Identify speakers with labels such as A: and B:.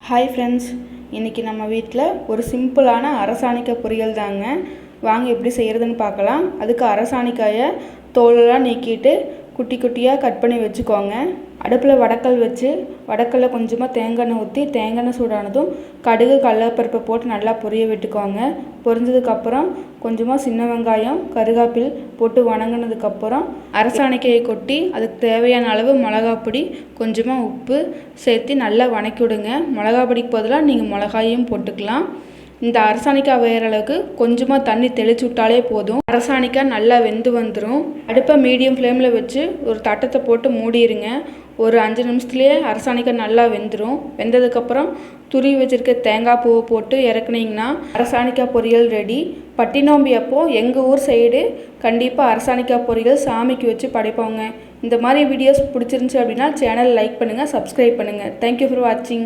A: Hi friends, இன்றைக்கி நம்ம வீட்டில் ஒரு சிம்பிளான அரசாணிக்காய் பொரியல் தாங்க. வாங்க எப்படி செய்கிறதுன்னு பார்க்கலாம். அதுக்கு அரசாணிக்காயை தோலெல்லாம் நீக்கிட்டு குட்டி குட்டியாக கட் பண்ணி வச்சுக்கோங்க. அடுப்பில் வடக்கல் வச்சு வடக்கல்ல கொஞ்சமாக தேங்காய் எண்ணெய் ஊற்றி தேங்காய் சூடானதும் கடுகு கடலைப்பருப்பை போட்டு நல்லா பொரிய விட்டுக்கோங்க. பொரிஞ்சதுக்கப்புறம் கொஞ்சமாக சின்ன வெங்காயம் கருகாப்பில் போட்டு வணங்கினதுக்கப்புறம் அரசாணிக்காயை கொட்டி அதுக்கு தேவையான அளவு மிளகாப்பொடி கொஞ்சமாக உப்பு சேர்த்து நல்லா வணக்கி விடுங்க. மிளகாப்பொடிக்கு பதிலாக நீங்கள் மிளகாயும் போட்டுக்கலாம். இந்த அரசாணிக்காய் வேகிற அளவுக்கு கொஞ்சமாக தண்ணி தெளிச்சு விட்டாலே போதும். அரசாணிக்காய் நல்லா வெந்து வந்துடும். அடுப்பை மீடியம் ஃப்ளேமில் வச்சு ஒரு தட்டத்தை போட்டு மூடிடுங்க. ஒரு 5 நிமிஷத்துலேயே அரசாணிக்காய் நல்லா வெந்துடும். வெந்ததுக்கப்புறம் துருவி வச்சுருக்க தேங்காய் பூவை போட்டு இறக்குனீங்கன்னா அரசாணிக்காய் பொரியல் ரெடி. பட்டினோம்பி அப்போ எங்கள் ஊர் சைடு கண்டிப்பாக அரசாணிக்காய் பொரியல் சாமிக்கு வச்சு படைப்போங்க. இந்த மாதிரி வீடியோஸ் பிடிச்சிருந்துச்சி அப்படின்னா சேனல் லைக் பண்ணுங்கள், சப்ஸ்கிரைப் பண்ணுங்கள். தேங்க்யூ ஃபார் வாட்சிங்.